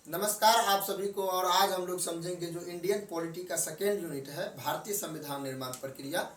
नमस्कार आप सभी को। और आज हम लोग समझेंगे जो इंडियन पॉलिटी का सेकेंड यूनिट है, भारतीय संविधान निर्माण प्रक्रिया,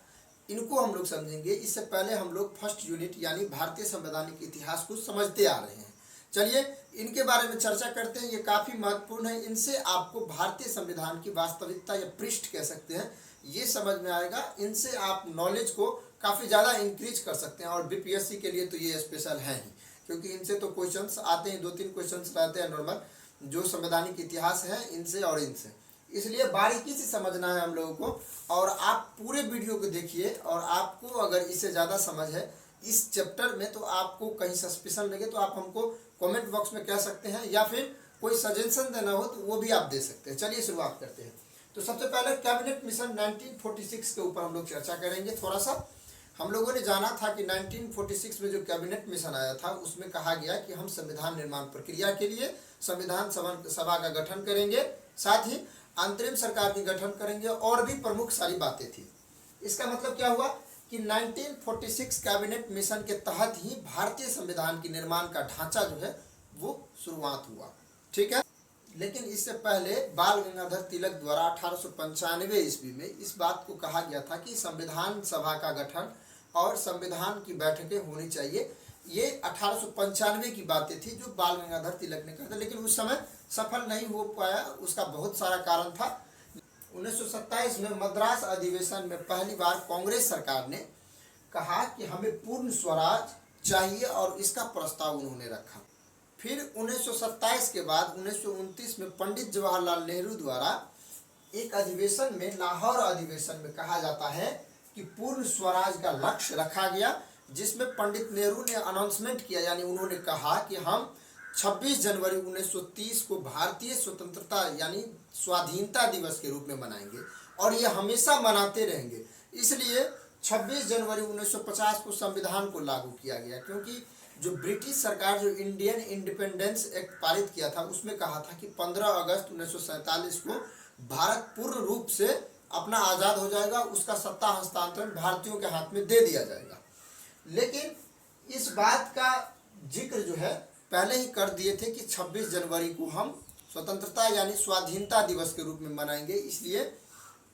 इनको हम लोग समझेंगे। इससे पहले हम लोग फर्स्ट यूनिट यानी भारतीय संवैधानिक इतिहास को समझते आ रहे हैं। चलिए इनके बारे में चर्चा करते हैं। ये काफ़ी महत्वपूर्ण है। इनसे आपको भारतीय संविधान की वास्तविकता या पृष्ठ कह सकते हैं, ये समझ में आएगा। इनसे आप नॉलेज को काफ़ी ज़्यादा इंक्रीज कर सकते हैं। और बीपीएससी के लिए तो ये स्पेशल है ही, क्योंकि इनसे तो क्वेश्चंस आते हैं, 2-3 क्वेश्चंस रहते हैं नॉर्मल, जो संवैधानिक इतिहास है इनसे और इनसे। इसलिए बारीकी से समझना है हम लोगों को। और आप पूरे वीडियो को देखिए, और आपको अगर इससे ज़्यादा समझ है इस चैप्टर में तो आपको कहीं सस्पिशन लगे तो आप हमको कमेंट बॉक्स में कह सकते हैं, या फिर कोई सजेशन देना हो तो वो भी आप दे सकते हैं। चलिए शुरुआत करते हैं। तो सबसे पहले कैबिनेट मिशन 1946 के ऊपर हम लोग चर्चा करेंगे। थोड़ा सा हम लोगों ने जाना था कि 1946 में जो कैबिनेट मिशन आया था उसमें कहा गया कि हम संविधान निर्माण प्रक्रिया के लिए संविधान सभा का गठन करेंगे, साथ ही अंतरिम सरकार की गठन करेंगे, और भी प्रमुख सारी बातें थी। इसका मतलब क्या हुआ कि 1946 कैबिनेट मिशन के तहत ही भारतीय संविधान की निर्माण का ढांचा जो है वो शुरुआत हुआ। ठीक है, लेकिन इससे पहले बाल गंगाधर तिलक द्वारा 1895 ईस्वी में इस बात को कहा गया था कि संविधान सभा का गठन और संविधान की बैठकें होनी चाहिए। ये 1895 की बातें थी जो बाल गंगाधर तिलक ने कहा था, लेकिन उस समय सफल नहीं हो पाया। उसका बहुत सारा कारण था। 1927 में मद्रास अधिवेशन में पहली बार कांग्रेस सरकार ने कहा कि हमें पूर्ण स्वराज चाहिए, और इसका प्रस्ताव उन्होंने रखा। फिर 1927 के बाद 1929 में पंडित जवाहरलाल नेहरू द्वारा एक अधिवेशन में, लाहौर अधिवेशन में कहा जाता है कि पूर्ण स्वराज का लक्ष्य रखा गया, जिसमें पंडित नेहरू ने अनाउंसमेंट किया, यानी उन्होंने कहा कि हम 26 जनवरी 1930 को भारतीय स्वतंत्रता यानी स्वाधीनता दिवस के रूप में मनाएंगे, और ये हमेशा मनाते रहेंगे। इसलिए 26 जनवरी 1950 को संविधान को लागू किया गया, क्योंकि जो ब्रिटिश सरकार जो इंडियन इंडिपेंडेंस एक्ट पारित किया था उसमें कहा था कि 15 अगस्त 1947 को भारत पूर्ण रूप से अपना आज़ाद हो जाएगा, उसका सत्ता हस्तांतरण भारतीयों के हाथ में दे दिया जाएगा। लेकिन इस बात का जिक्र जो है पहले ही कर दिए थे कि 26 जनवरी को हम स्वतंत्रता यानी स्वाधीनता दिवस के रूप में मनाएंगे, इसलिए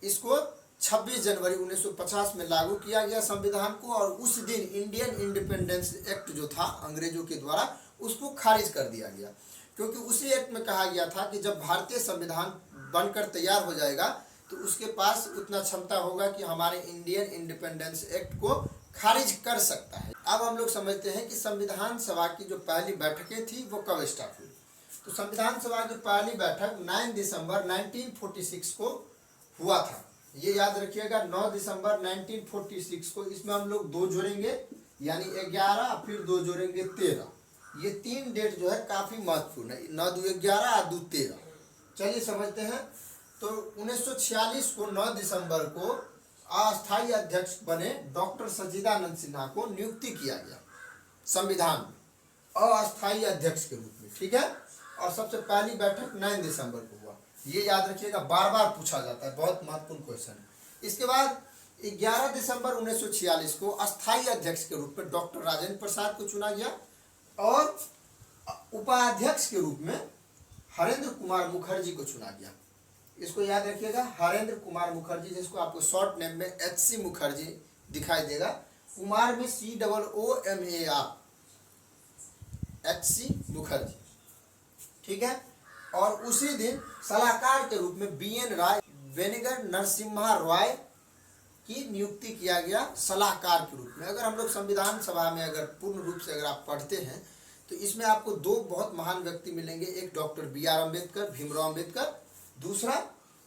इसको 26 जनवरी 1950 में लागू किया गया संविधान को। और उस दिन इंडियन इंडिपेंडेंस एक्ट जो था अंग्रेजों के द्वारा, उसको खारिज कर दिया गया, क्योंकि उसी एक्ट में कहा गया था कि जब भारतीय संविधान बनकर तैयार हो जाएगा तो उसके पास उतना क्षमता होगा कि हमारे इंडियन इंडिपेंडेंस एक्ट को खारिज कर सकता है। अब हम लोग समझते हैं कि संविधान सभा की जो पहली बैठकें थी वो कब स्टार्ट हुई। तो संविधान सभा की पहली बैठक 9 दिसंबर 1946 को हुआ था। ये याद रखिएगा, 9 दिसंबर 1946 को। इसमें हम लोग 2 जोड़ेंगे यानी 11, फिर 2 जोड़ेंगे 13। ये 3 डेट जो है काफ़ी महत्वपूर्ण है, 9 2 11 और 2 13। चलिए समझते हैं। तो 1946 को 9 दिसंबर को अस्थायी अध्यक्ष बने डॉक्टर सच्चिदानंद सिन्हा को नियुक्ति किया गया संविधान में अस्थायी अध्यक्ष के रूप में। ठीक है, और सबसे पहली बैठक 9 दिसंबर को हुआ। ये याद रखिएगा, बार बार पूछा जाता है, बहुत महत्वपूर्ण क्वेश्चन है। इसके बाद 11 दिसंबर 1946 को अस्थायी अध्यक्ष के रूप में डॉक्टर राजेंद्र प्रसाद को चुना गया, और उपाध्यक्ष के रूप में हरेंद्र कुमार मुखर्जी को चुना गया। इसको याद रखिएगा, हरेंद्र कुमार मुखर्जी, जिसको आपको शॉर्ट नेम में HC मुखर्जी दिखाई देगा। कुमार में COOMAR, HC मुखर्जी। ठीक है, और उसी दिन सलाहकार के रूप में BN राय, वेनेगर नरसिम्हा रॉय की नियुक्ति किया गया सलाहकार के रूप में। अगर हम लोग संविधान सभा में अगर पूर्ण रूप से अगर आप पढ़ते हैं तो इसमें आपको 2 बहुत महान व्यक्ति मिलेंगे, एक डॉक्टर BR अम्बेडकर, भीमराव अम्बेडकर, दूसरा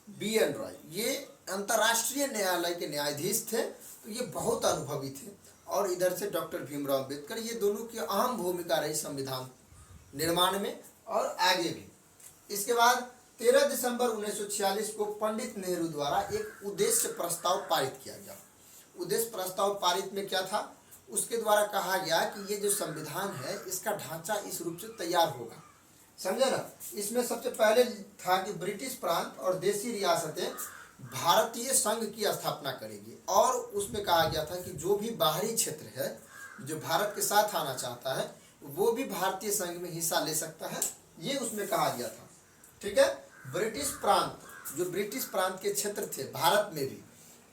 BN रॉय। ये अंतर्राष्ट्रीय न्यायालय के न्यायाधीश थे, तो ये बहुत अनुभवी थे। और इधर से डॉक्टर भीमराव अम्बेडकर, ये दोनों की अहम भूमिका रही संविधान निर्माण में और आगे भी। इसके बाद 13 दिसंबर 1946 को पंडित नेहरू द्वारा एक उद्देश्य प्रस्ताव पारित किया गया। उद्देश्य प्रस्ताव पारित में क्या था, उसके द्वारा कहा गया कि ये जो संविधान है इसका ढांचा इस रूप से तैयार होगा। समझे ना। इसमें सबसे पहले था कि ब्रिटिश प्रांत और देशी रियासतें भारतीय संघ की स्थापना करेगी, और उसमें कहा गया था कि जो भी बाहरी क्षेत्र है जो भारत के साथ आना चाहता है वो भी भारतीय संघ में हिस्सा ले सकता है, ये उसमें कहा गया था। ठीक है। ब्रिटिश प्रांत, जो ब्रिटिश प्रांत के क्षेत्र थे भारत में भी,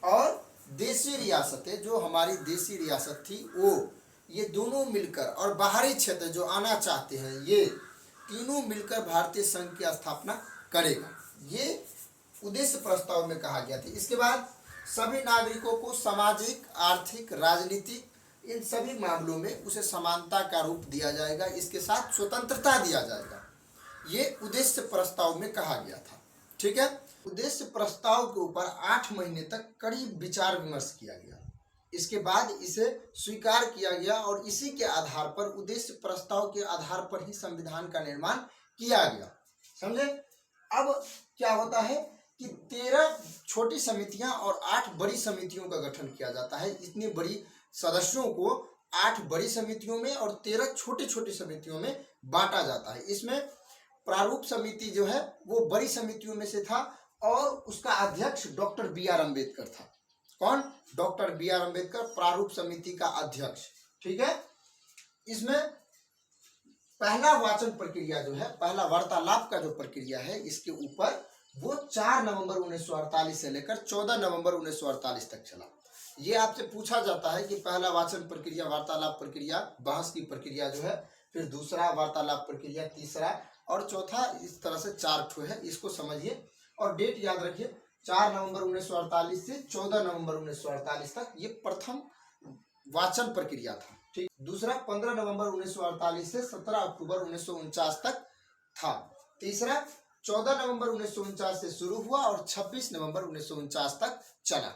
और देशी रियासतें, जो हमारी देशी रियासत थी वो, ये दोनों मिलकर, और बाहरी क्षेत्र जो आना चाहते हैं, ये तीनों मिलकर भारतीय संघ की स्थापना करेगा। ये उद्देश्य प्रस्ताव में कहा गया था। इसके बाद सभी नागरिकों को सामाजिक, आर्थिक, राजनीतिक, इन सभी मामलों में उसे समानता का रूप दिया जाएगा, इसके साथ स्वतंत्रता दिया जाएगा। ये उद्देश्य प्रस्ताव में कहा गया था। ठीक है। उद्देश्य प्रस्ताव के ऊपर 8 महीने तक कड़ीब विचार विमर्श किया गया। इसके बाद इसे स्वीकार किया गया और इसी के आधार पर, उद्देश्य प्रस्ताव के आधार पर ही संविधान का निर्माण किया गया। समझे। अब क्या होता है कि 13 छोटी समितियां और 8 बड़ी समितियों का गठन किया जाता है। इतनी बड़ी सदस्यों को 8 बड़ी समितियों में और 13 छोटी छोटी समितियों में बांटा जाता है। इसमें प्रारूप समिति जो है वो बड़ी समितियों में से था और उसका अध्यक्ष डॉक्टर बी.आर. अम्बेडकर था। कौन? Doctor B R. अम्बेडकर, प्रारूप समिति का अध्यक्ष। ठीक है। इसमें पहला वाचन प्रक्रिया जो है, पहला वार्तालाप का जो प्रक्रिया है, इसके ऊपर वो 4 नवंबर 1948 से लेकर 14 नवंबर 1948 तक चला। ये आपसे पूछा जाता है कि पहला वाचन प्रक्रिया, वार्तालाप प्रक्रिया, बहस की प्रक्रिया जो है, फिर दूसरा वार्तालाप प्रक्रिया, तीसरा और चौथा, इस तरह से 4 ठो है। इसको समझिए और डेट याद रखिए। 4 नवंबर 1948 से 14 नवंबर 1948 तक ये प्रथम वाचन प्रक्रिया था। ठीक। दूसरा 15 नवंबर 1948 से 17 अक्टूबर 1949 तक था। तीसरा 14 नवंबर 1949 से शुरू हुआ और 26 नवंबर 1949 तक चला।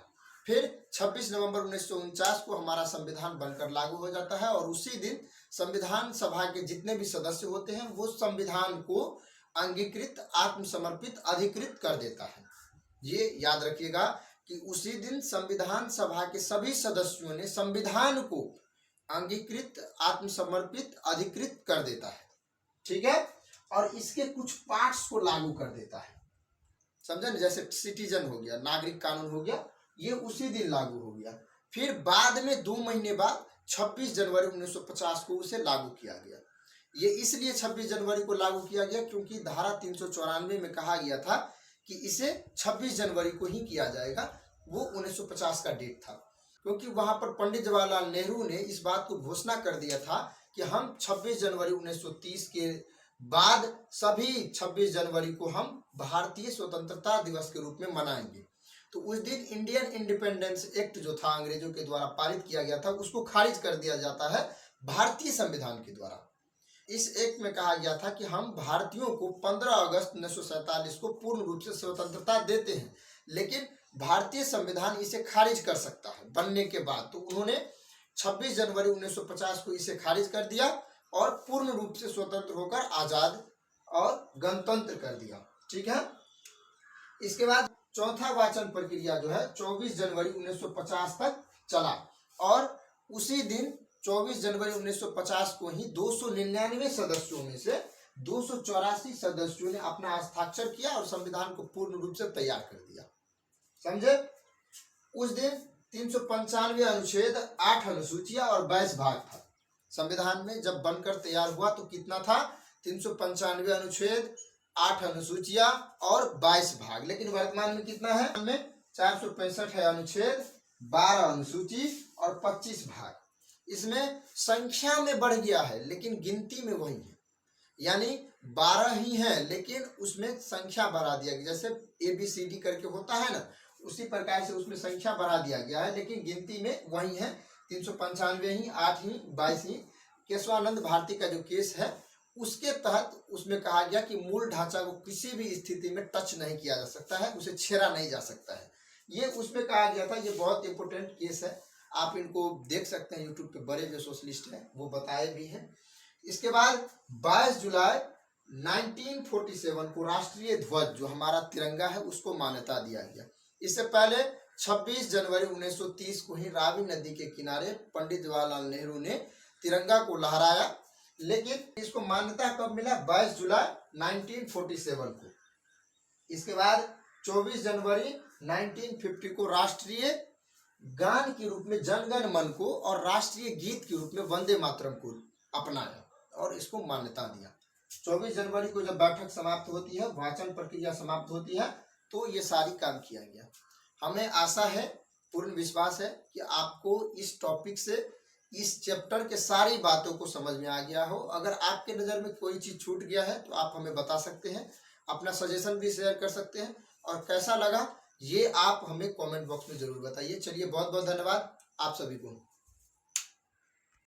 फिर 26 नवंबर 1949 को हमारा संविधान बनकर लागू हो जाता है और उसी दिन संविधान सभा के जितने भी सदस्य होते हैं वो संविधान को अंगीकृत, आत्मसमर्पित, अधिकृत कर देता है। ये याद रखिएगा कि उसी दिन संविधान सभा के सभी सदस्यों ने संविधान को अंगीकृत, आत्मसमर्पित, अधिकृत कर देता है। ठीक है। और इसके कुछ पार्ट्स को लागू कर देता है। समझे ना। जैसे सिटीजन हो गया, नागरिक कानून हो गया, ये उसी दिन लागू हो गया। फिर बाद में 2 महीने बाद 26 जनवरी 1950 को उसे लागू किया गया। ये इसलिए 26 जनवरी को लागू किया गया क्योंकि धारा 394 में कहा गया था कि इसे 26 जनवरी को ही किया जाएगा। वो 1950 का डेट था, क्योंकि वहां पर पंडित जवाहरलाल नेहरू ने इस बात को घोषणा कर दिया था कि हम 26 जनवरी 1930 के बाद सभी 26 जनवरी को हम भारतीय स्वतंत्रता दिवस के रूप में मनाएंगे। तो उस दिन इंडियन इंडिपेंडेंस एक्ट जो था, अंग्रेजों के द्वारा पारित किया गया था, उसको खारिज कर दिया जाता है भारतीय संविधान के द्वारा। इस एक्ट में कहा गया था कि हम भारतीयों को 15 अगस्त 1947 को पूर्ण रूप से स्वतंत्रता देते हैं, लेकिन भारतीय संविधान इसे खारिज कर सकता है बनने के बाद। तो उन्होंने 26 जनवरी 1950 को इसे खारिज कर दिया और पूर्ण रूप से स्वतंत्र होकर आजाद और गणतंत्र कर दिया। ठीक है। इसके बाद चौथा वाचन प्रक्रिया जो है 24 जनवरी 1950 तक चला और उसी दिन 24 जनवरी 1950 को ही 299 सदस्यों में से 284 सदस्यों ने अपना हस्ताक्षर किया और संविधान को पूर्ण रूप से तैयार कर दिया। समझे। उस दिन 395 अनुच्छेद, 8 अनुसूचियां और 22 भाग था। संविधान में जब बनकर तैयार हुआ तो कितना था? 395 अनुच्छेद, 8 अनुसूचियां और 22 भाग। लेकिन वर्तमान में कितना है? 465 है अनुच्छेद, 12 अनुसूची और 25 भाग। इसमें संख्या में बढ़ गया है लेकिन गिनती में वही है, यानी 12 ही है लेकिन उसमें संख्या बढ़ा दिया गया। जैसे ABCD करके होता है ना, उसी प्रकार से उसमें संख्या बढ़ा दिया गया है लेकिन गिनती में वही है। 395 ही, 8 ही, 22 ही। केशवानंद भारती का जो केस है उसके तहत उसमें कहा गया कि मूल ढांचा को किसी भी स्थिति में टच नहीं किया जा सकता है, उसे छेड़ा नहीं जा सकता है। ये उसमें कहा गया था। ये बहुत इंपोर्टेंट केस है, आप इनको देख सकते हैं, यूट्यूब पे बड़े जो सोशलिस्ट हैं वो बताए भी हैं। इसके बाद 22 जुलाई 1947 को राष्ट्रीय ध्वज जो हमारा तिरंगा है उसको मान्यता दिया गया। इससे पहले 26 जनवरी 1930 को ही रावी नदी के किनारे पंडित जवाहरलाल नेहरू ने तिरंगा को लहराया, लेकिन इसको मान्यता कब मिला? 22 जुलाई 1947 को। इसके बाद 24 जनवरी 1950 को राष्ट्रीय गान के रूप में जनगण मन को और राष्ट्रीय गीत के रूप में वंदे मातरम को अपनाया और इसको मान्यता दिया। 24 जनवरी को जब बैठक समाप्त होती है, वाचन प्रक्रिया समाप्त होती है, तो ये सारी काम किया गया। हमें आशा है, पूर्ण विश्वास है कि आपको इस टॉपिक से, इस चैप्टर के सारी बातों को समझ में आ गया हो। अगर आपके नज़र में कोई चीज़ छूट गया है तो आप हमें बता सकते हैं, अपना सजेशन भी शेयर कर सकते हैं, और कैसा लगा ये आप हमें कमेंट बॉक्स में जरूर बताइए। चलिए, बहुत बहुत धन्यवाद आप सभी को।